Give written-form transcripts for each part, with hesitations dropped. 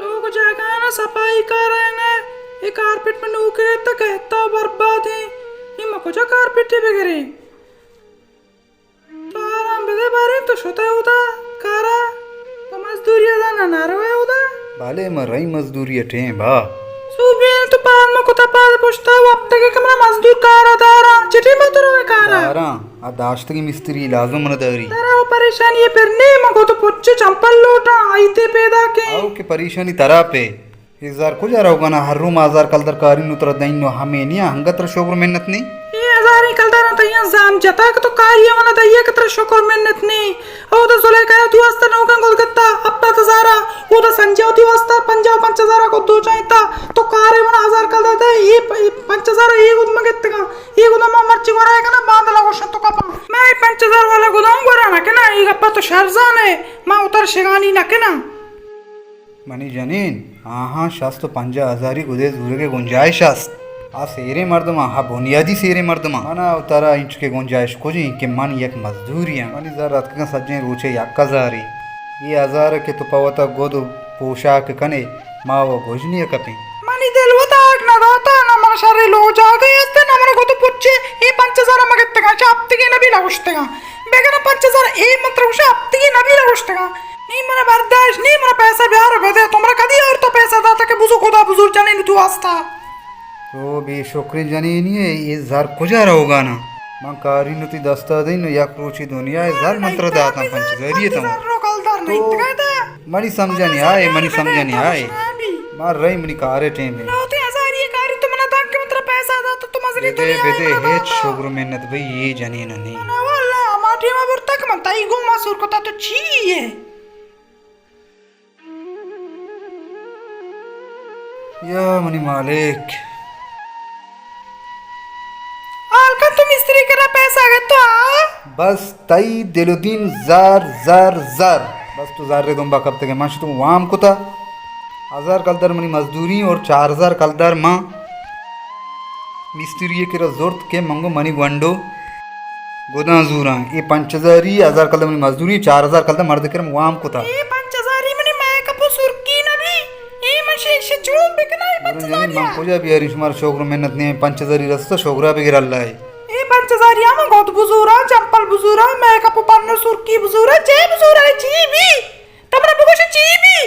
लोग जगह ना सफाई कर रहे ने ये कारपेट में नूके तो कहता बर्बाद है ये मको जो कारपेट वगैरह तो आराम बदे बारे तो सोता है उदा कारा तो मजदूरी अदा ना रहे उदा बाले मरई मजदूरी अठे बा सुबह तो पान में कुत्ता पाल पूछता है अब तक कमरा मजदूर कारा दारा चिट्ठी मत रोए कारा दारा आ दाश्तगी मिस्त्री लाजम न दारी तारा वो परेशानी है फिर नहीं मको तो पुच्चे चंपल लोटा आईते पैदा के आओ के परेशानी तरा पे हजार को जा रहोगा ना हर रूम हजार कलदर कारी नुतर दैनो हमें नहीं हंगतर शोगर मेहनत नहीं ये हजार निकलता ना तैयार जाम जता के तो कार्य वाला दैया के तरह शुक्र मेहनत नहीं ओ तो सुले का तू वास्ता नौका कोलकाता अपना तो सारा वो तो संजय दी वास्ता पंजाब 5000 को दो चाहता तो कार्य वाला हजार कल देता ये 5000 एक उद मगत का ये गुदाम मर्ची को रहेगा ना बांध लगो शतो का मैं 5000 वाला गुदाम को रहना के ना ये गप्पा तो शर्जान है मैं उतर शिगानी ना के ना मनी जनीन हाँ शास्त तो 50,000 गुदे दूर के गुंजाइश आस्त आ सेरे मर्दमा हा बुनियादी सेरे मर्दमा मना उतारा इंच के गुंजाइश को जी के मन एक मजदूरी है मनी जर रात के सज्जे रोचे याक्का जारी ये हजार के तो पवता गोद पोशाक कने माव गोजनी कपे मनी दिल वता ना दाता ना मन शरीर लो जागे असते ना मन को तो पुच्चे ये 5000 मगत का चाप्ती के नबी लगुष्ते का बेगना 5000 ए मंत्र उसे आपती के नबी लगुष्ते का नहीं मना बर्दाश्त नहीं मना पैसा बिहार बेदे तुमरा कदी और तो पैसा दाता के बुजु खुदा बुजुर्ग जाने तू वास्ता तो भी शुक्र जनी नहीं है ये जार कुजा रहोगा ना मां कारी नुती दस्ता दिन या क्रोची दुनिया है जार मंत्र दाता पंचगरिए तुम तो मनी समझा नहीं आए मनी समझा नहीं आए मार रही मनी कारे टेम में नौते हजार ये कारी तुम ना दान के मंत्र पैसा दाता तुम मजरी बेदे बेदे हेच शुक्र मेहनत भाई ये जनी ना नहीं ना वाला माटी में बरतक मनता ही गो मासुर को ता तो छी है या मनी मालिक आलका तुम स्त्री करा पैसा गए तो बस तई दिलुद्दीन जार जार जार बस तो जार रे तुम बाकब तक माश तुम वाम कुता 1000 कलदर मनी मजदूरी और 4000 कलदर माँ मिस्त्री के जोरत के मंगो मनी गंडो गोदा जूरा ये 5000 1000 कलदर मनी मजदूरी 4000 कलदर मर्द के वाम कुता ये 5000 मनी मैं कपो सुरकी ना भी ये मशे से चूम बिकना है 5000 मां पूजा भी यार तुम्हारा शोकरो मेहनत नहीं 5000 रस्ता शोकरा भी गिरल है ये 5000 या मैं बहुत बुजुरा चंपल बुजुरा मैं कपो पन्नो सुरकी बुजुरा जे बुजुरा जी भी तमरा बगोश जी भी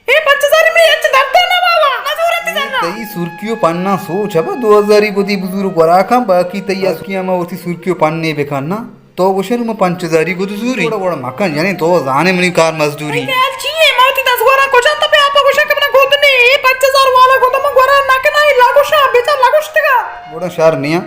ये 5000 में अच्छ दर्द ना बाबा नजूरत जाना तई सुरकियो पन्ना सोच अब 2000 को दी बुजुर्ग वराका बाकी तई असकिया में होती सुरकियो पन्ने बेखाना तो गोशन में 5000 को दूरी बड़ा बड़ा मकान जाने तो जाने मनी कार मजदूरी यार चाहिए मौती 10 गोरा को जाता पे आप गोशा के बना गोद ने 5000 वाला गोद में गोरा ना के ना लागोशा बेचा लागोशतगा बड़ा शार निया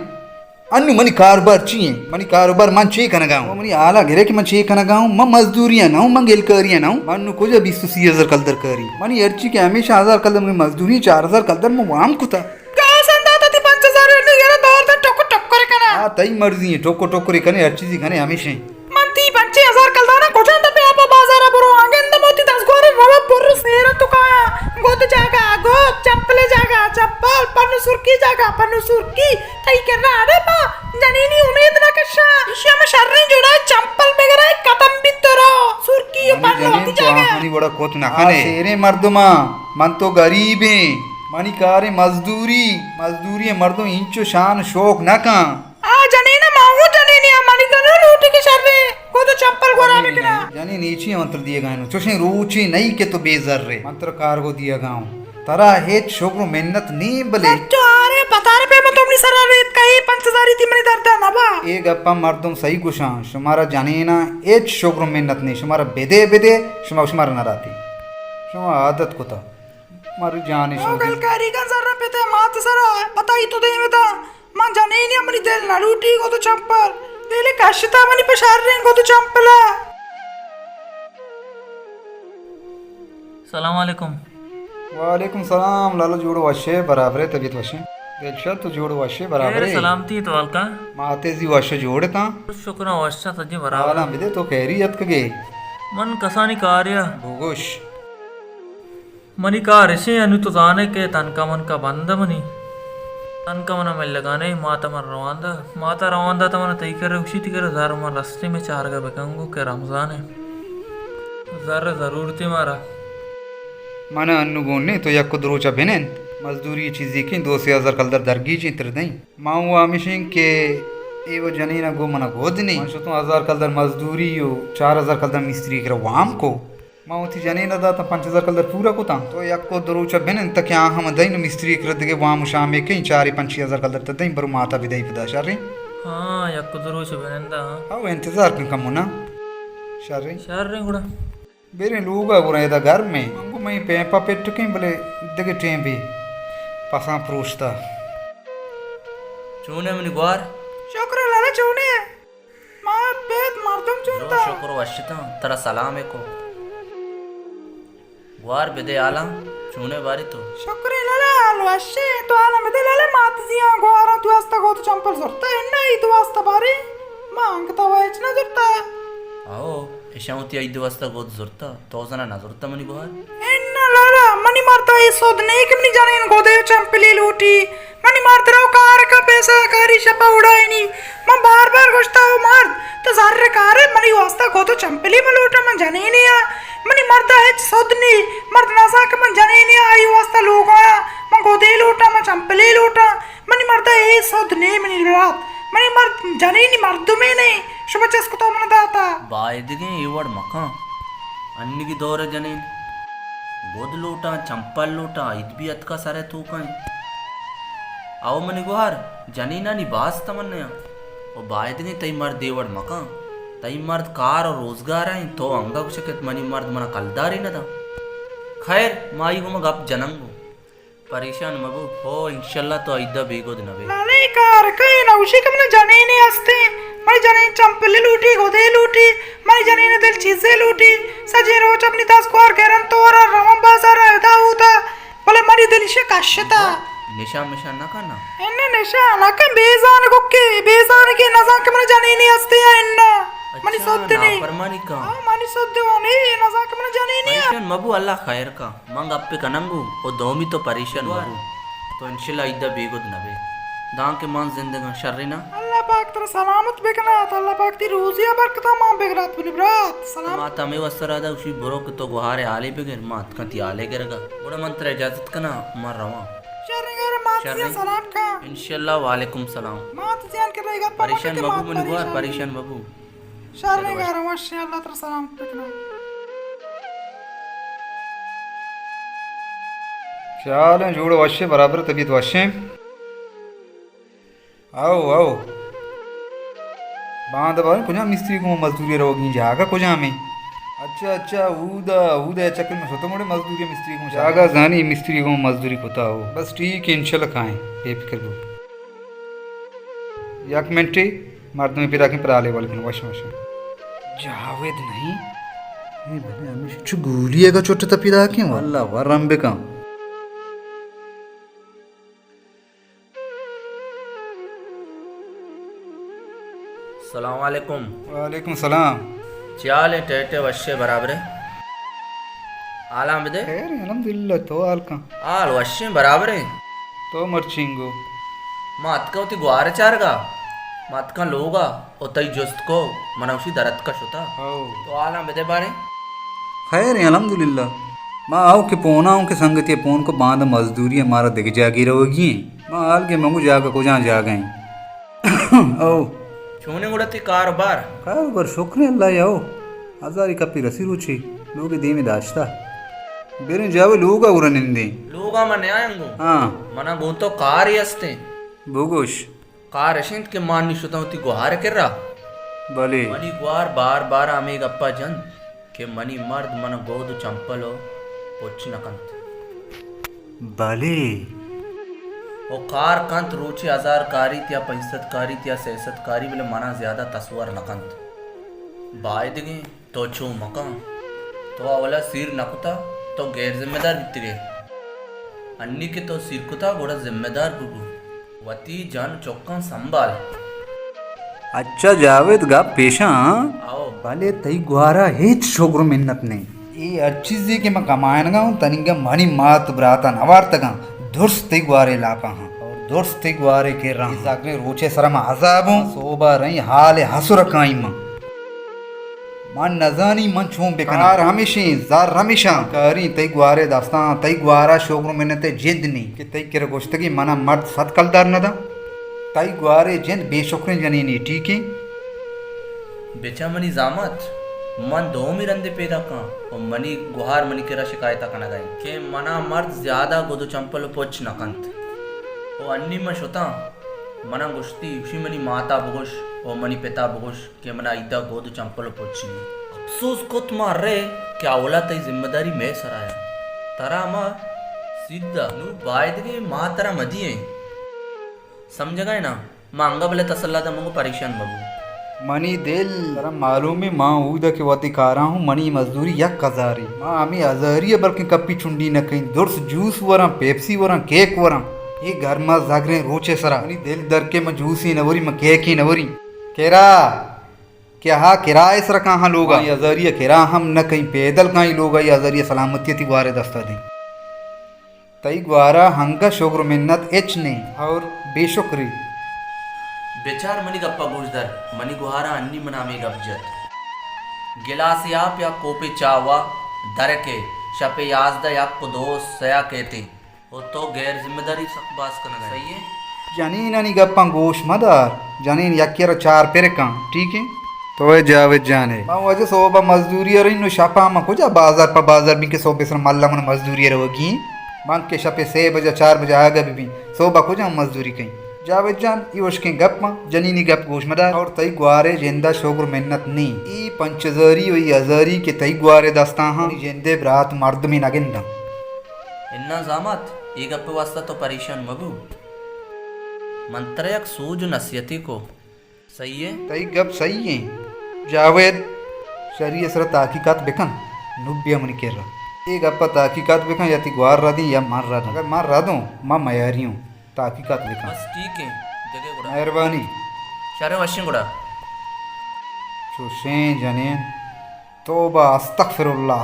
अन्नु मनी कारोबार चाहिए मनी कारोबार मन चाहिए कना गाऊं मनी आला गिरे कि मन चाहिए कना गाऊं म मजदूरियां ना म गेल करियां ना मन्नु को जा 20,000 कलदर करी मनी अर्ची के हमेशा 1000 कलदर में मजदूरी 4000 कलदर में वाम कुता का संदाता थी 5000 ने गेरा दौर तक टोको टक्कर कना हां तई मर्जी है टोको टोकरी कने हर चीज कने हमेशा मंती 5000 कलदाना को जाता पे आप बाजार बरो आगेंद मोती 10 गोरे रवा पुर सेर तो काया गोद जागा गोद चप्पले जागा चप्पल पन्नु सुरकी जागा पन्नु सुरकी तई के ना रे बा जनीनी उम्मीद ना कशा इशिया में शर्री जुड़ा चंपल वगैरह कदम भी तोरो सुरकी पन्नु होती जागा मनी बड़ा कोत ना खाने तेरे मर्दमा मन तो गरीब है मनी कारे मजदूरी मजदूरी मर्दों इंचो शान शौक ना का आ जनीना माऊ जनीनी मनी तो लूटी के शर्रे को तो चंपल गोरा में किना जानी नीचे मंत्र दिए गए नो चोशे रूची नहीं के तो बेजर रे मंत्र कार को दिया गाऊं तरा हेच शोकरो मेहनत नहीं बले तो अरे बता रे पे मैं तुमनी सरा रेत का ही 5000 थी मनी दर्द ना बा ए गप्पा मर्दम सही गुशा शुमारा जाने ना हेच शोकरो मेहनत नहीं शुमारा बेदे बेदे शुमारा ना राती शुमा आदत को था मारी जानी ओ गल कारी का जरा पे ते मात सरा बताई तो दे बता मां जाने ही नहीं मनी दिल ना लूटी को तो चंपल दिले कशता मनी पशार रे को तो चंपला सलाम वालेकुम वालेकुम सलाम लालो जोड़ो वशे बराबर है तबीयत वशे दिलशद तो जोड़ो वशे बराबर है सलामती तो अलका माते जी वशे जोड़े ता शुक्र वशा सजी बराबर वाला मिदे तो खैरियत कगे मन कसानी कार्य भूगोश मनी कार्य से अनु तो जाने के तन का मन का बंद मनी अनका मना मिल लगाने माता माता रवांदा तो मना तई करे उसी ती करे जार मन रास्ते में चार का बेकंगो के रमजान है जार जरूर थी मारा mana annugone to yakko drocha benen mazduri chizi kin 2000 kaldar dargi chintir dai ma wa mishin ke evo janina go mana godni man shoto 1000 kaldar mazduri yo 4000 kaldar mistri kra wam ko ma uti janina da ta 5000 kaldar pura ko ta to yakko drocha benen ta kya ham dai no mistri kra de wam shame ke 4 5000 kaldar ta dai bar mata bidai pada shari हाँ यक्को जरूर से बनेंदा aw intizar kin kamuna shari चार रे गुड़ा ಬೇರೆ ಲೂಗ ಗುರೈದ घर में मंगू मई Peppa पेट के बोले देखे टें भी पसा प्रोस्ता चूने मनी ग्वार शुक्र लाला चूने मार पेट मर्दम जो चुनता शुक्र वश्यता तेरा सलाम है को ग्वार बेदे आला चूने बारी तो शुक्र लाला alwashi to ala medele matziya gora tu asta go to champal zorta enna I tu asta bari mangta wachna zorta आओ ऐशावती 5 वाजता गोद जुरता तो जना ना जुरता मनी ग्वार enna lala mani marta e sod ne kim ni jane in gode champali luti mani marta rao car का पैसा कारी छपा उड़ाई मैं बार बार गोश्ता हूँ मार तो सारे कार मनी वास्ता गो तो चंपली में लूटा मन जाने ही नहीं आ मनी मरता है सदनी मर्द नसा के मन जाने ही नहीं आई वास्ता लोग आया मैं गोदे लूटा मैं चंपली लूटा मनी मरता है सदनी मनी रात मनी मर्द जाने ही नहीं मर्द में नहीं शुभ चेस को तो मन दाता बायदिगे इवड़ मका अन्नी की दौरे जने गोद लूटा चंपल लूटा इद भी अतका सारे तू कहीं आओ मनी गुहार जनी ना नी बास तमन्ने ओ बायदिगे तई मर्द देवड़ मका तई मर्द कार और रोजगार है तो अंगा कुशकत मनी मर्द मना कलदारी न दा खैर माई को मग अब जनंगो परेशान मगो हो इंशाल्लाह तो आइदा बेगो दिनवे लाले कार कहीं ना उसी के मन जाने ही नहीं हंसते मरी जाने चंपली लूटी गोदे लूटी मरी जाने ने दिल चीजें लूटी सजे रोज अपनी तास को और गैरन तो और रमन बाजार आया होता बोले मरी दिल से काशता निशा मिशा न करना इन्ने निशा नका बेजान गुक्के बेजान के नजा के मन जाने नहीं हंसते हैं इन्ना मनी सोते नहीं फरमानी का हाँ मनी सोते हो नहीं नजा के मन जाने नहीं परेशान मबू अल्लाह खैर का मंग अप्पे कनंगू ओ दोमी तो परेशान मबू तो इंशाल्लाह इद्दा बेगो दिनवे दां के मान जिंदगी शर्रिना अल्लाह पाक तेरा सलामत बेकना अल्लाह पाक ती रोजिया बरकत मां बेगरात पुनी ब्रात सलाम माता में वसरादा उसी बुरो के तो गुहारे आले बेगर मात का ती आले गरगा बड़ा मंत्र इजाजत कना मर रवा शर्रिंगर मात से सलाम का इंशाल्लाह वालेकुम सलाम मात जान के रहेगा परेशान मबू मन गुहार परेशान मबू शर्रिंगर माशाअल्लाह तेरा सलाम बेकना चाल जोड़ वश्य बराबर तबीयत वश्य आओ आओ बांध बार कुछ मिस्त्री को मजदूरी रोगी जागा कुछ में अच्छा अच्छा उदा उदा चक्कर में सोतो मोड़े मजदूरी मिस्त्री को जागा जानी मिस्त्री को मजदूरी कोता हो बस ठीक है इंशाल्लाह खाएं बेफिक्र हो एक मिनट मर्द में पिता के पराले वाले वश वश जावेद नहीं ये भले हमें चुगुलिया का छोटा तपिदा क्यों अल्लाह वरंबे का सलाम वालेकुम वालेकुम सलाम चाल टेटे वश्य बराबर है आला बदे खैर अल्हम्दुलिल्लाह तो आल का आल वश्य बराबर है तो मर्चिंगो मात का उती गुआरे चारगा मात का लोगा उतई जुस्त को मनवशी दरद का शुता आओ तो आला बदे बारे खैर अल्हम्दुलिल्लाह माँ आओ के पोना आओ के संगत ये पोन को बांध मजदूरी हमारा दिख जागी रहोगी माँ आल के मंगू जागा को जहाँ जा गए आओ छूने उड़ती कारोबार कारोबार शुक्र अल्लाह आओ हजारी कपी रसी रुचि लोग दे में दाश्ता बेरे जावे लोगा उरा निंदे लोगा मने आयंगो हाँ मना गो तो कार ही हस्ते भूगोश कार अशिंत के माननी शुता उती गुहार कर रहा भले मनी गुहार बार बार आमे गप्पा जन के मनी मर्द मन गोद चंपलो पोच नकंत भले ओ कार कंत रोचे हजार कारी त्या पैंसठ कारी त्या सैसठ कारी बोले मना ज्यादा तस्वर नकंत बायदगे तो छो मका तो अवला सिर नकुता तो गैर जिम्मेदार बितरे अन्नी के तो सिर कुता गोड़ा जिम्मेदार गुगु वती जान चौका संभाल अच्छा जावेद गा पेशा आओ भले तई गुहारा हेच शोग्रो मिन्नत ने ये अच्छी सी के मैं कमायन गा हूँ तनिंगा मनी मात ब्राता नवार तगा धुर्स तई गुहारे लापा हाँ और दोस्त तई गुआरे के रहा जागने रोचे सरम अजाबों सोबा रही हाल हसुर काई मन नजानी मन छूम बेकार हमेशा जार हमेशा करी तई गुआरे दास्तां तई गुआरा शोगरो मैंने ते जिंद नहीं कि तई केर गोश्तगी मना मर्द सत कलदार न दा तई गुआरे जिंद बेशुक्र जनीनी ठीक है बेचा मनी जामत मन दो मी रंदे पैदा का और मनी गुहार मनी केरा शिकायता कना गई के मना मर्द ज्यादा गोदो चंपल पोच न कंत ओ अन्नी म शोता मना गुश्ती उसी मनी माता बगोश और मनी पिता बगोश के मना इदा गोदो चंपल पोची अफसोस कोत मार रे क्या ओला तई जिम्मेदारी मैं सराया तरा मा सीधा नु बायदगे मा तरा मदिए समझ गए ना मांगा बले तसल्ला दा मंगो परेशान बबू मनी दिल तरा मालूम है माँ ऊदा के वाती कारा हूँ मनी मजदूरी यक कजारी माँ हमें अजहरी बल्कि कप्पी चुंडी न कहीं दुर्स जूस वरा पेप्सी वरा केक वरा ये घर में जागरे रोचे सरा मनी दिल दर के में जूस ही नवरी में केक ही नवरी केरा क्या हा किराए सर कहाँ लोग अजहरिया किरा हम न कहीं पैदल कहीं लोग अजहरिया सलामती थी गुआरे दस्ता दी तई गुआरा हंगा शोगर मिन्नत एच नहीं और बेशुक्री बेचार मनी गप्पा गुजदर मनी गुहारा अन्नी मना में गपजत गिलास याप या कोपे चावा दर के शपे याजदा या पुदोस सया कहते वो तो गैर जिम्मेदारी सकबास करना सही है जनीन अनि गप्पा गोश मदार जनीन यक्यर चार पेरे का ठीक है तो जावेद जाने मां वजह सोबा मजदूरी रही नो शपा मा कुजा बाजार पर बाजार भी के सोबे सर मल्ला मन मजदूरी रहोगी मां के शपे 6 बजे 4 बजे आगा भी सोबा कुजा मजदूरी कहीं जावेद जान योश के गप मा जनीनी गप गोश मदार और तई गुआरे जिंदा शोगर मेहनत नी ई पंचजरी वही अजरी के तई गुआरे दस्ता हां जिंदे ब्रात मर्द में नगिंदा इन्ना जामत ये गप्पे वास्ता तो परेशान मगू मंत्रयक सूज नसीहती को सही है तई गप सही है जावेद शरीय सर ताकीकात बेकन नुबिया मन के रहा एक गप्पा ताकीकात बेकन या ती गुआर रा दी या मार रा अगर मार रा दूं मां मयारी हूं ताकीकात बेकन बस ठीक है जगह गुड़ा मेहरबानी शारे वशिंग गुड़ा चुशें जनीन तोबा अस्तगफिरुल्लाह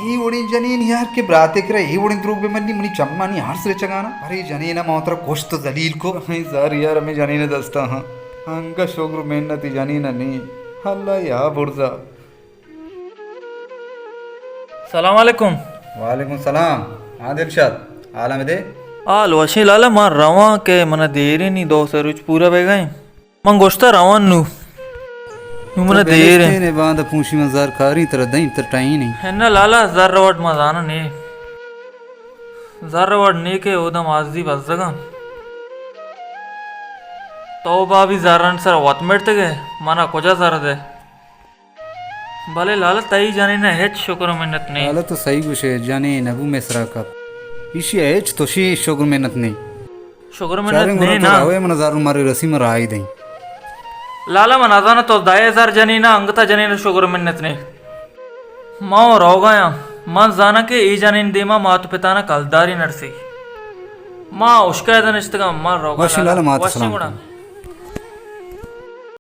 ई उड़ी जनीन यार के ब्राते करे ई उड़ी द्रोग बे मन्नी मनी चम्मा नी हर्ष रे चगाना अरे जनीना मोतर कोष्ट जलील को नहीं सर यार हमें जनीने दस्ता हां हंगा शोगर मेहनती जनीना नहीं अल्लाह या बुर्जा सलाम वालेकुम वालेकुम सलाम आदिल शाद आलम दे आल वशी लाला मार रवा के मन देरे नी दो सरुच पूरा बे गए मन गोश्ता रवान नु मन देरे ने बांध पूंछी मजार खारी तर दई तर टाई नहीं है ना लाला जरवट मजाना ने जरवट ने के ओदम आजदी बस जगह तौबा भी जरन सर वत मेटते गए मना कोजा जर दे भले लाला तई जाने ना हेच शुक्र मेहनत ने लाला तो सही गुशे जाने नबू मेसरा का इशी एच तो शी शोगर मेहनत नहीं शुक्र मेहनत ने ना आवे मन जारू मारे रसी में राई दई लाला मन आजाना तो 10,000 जनी ना अंगता जनी ना शुक्र मेहनत ने माँ रो गया मन जाना के ई जाने देमा मातु पिता ना कलदारी नरसी माँ उसका इधर इश्तगा माँ रो वशी लाला मात वशी सलाम गुणा